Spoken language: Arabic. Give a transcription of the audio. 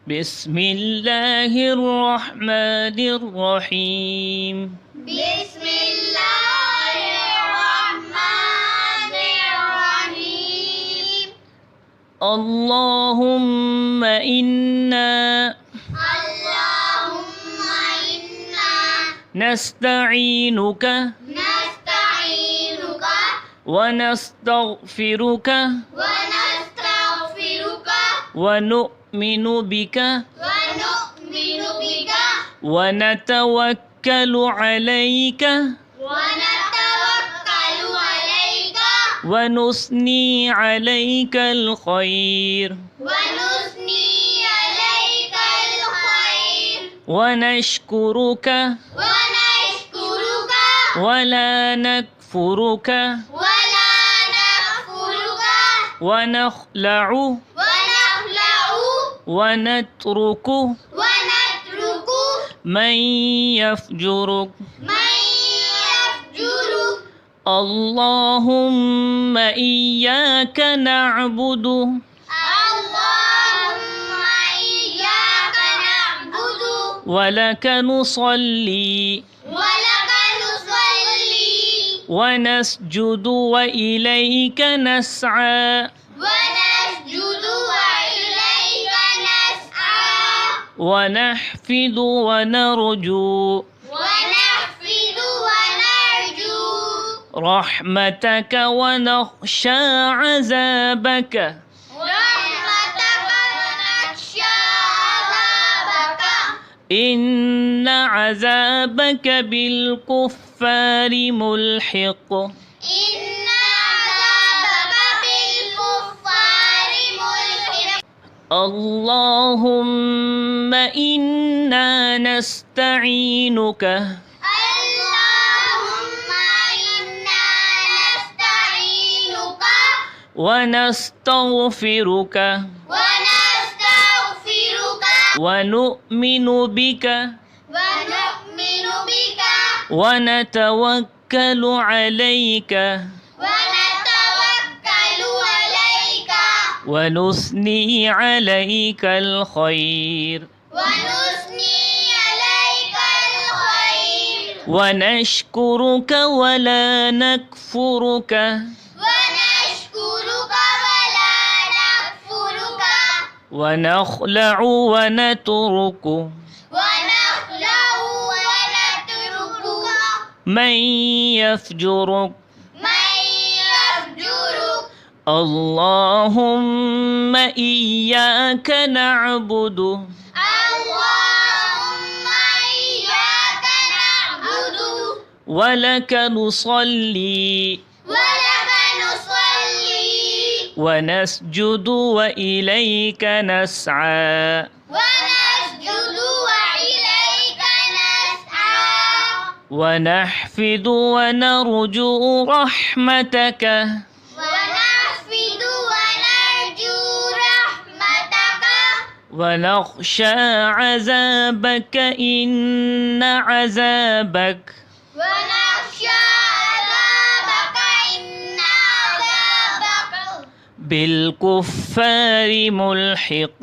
بسم الله الرحمن الرحيم. بسم الله الرحمن الرحيم. اللهم إنا نستعينك ونستغفرك ونؤمن بك ونتوكل عليك ونثني عليك الخير ونشكرك ولا نكفرك ونخلع ونترك من يفجرك. اللهم إياك نعبد ولك نصلي ونسجد وإليك نسعى ونحفظ ونرجو رحمتك ونخشى عذابك. إن عذابك بالكفار ملحق. اللهم إنا نستعينك ونستغفرك ونؤمن بك ونتوكل عليك ونثني عليك الخير ونشكرك ولا نكفرك ونخلع ونترك من يفجرك. اللهم إياك نعبد ولك نصلي ونسجد وإليك نسعى ونحفظ ونرجو رحمتك ونخشى عذابك. إن عذابك بالكفار ملحق.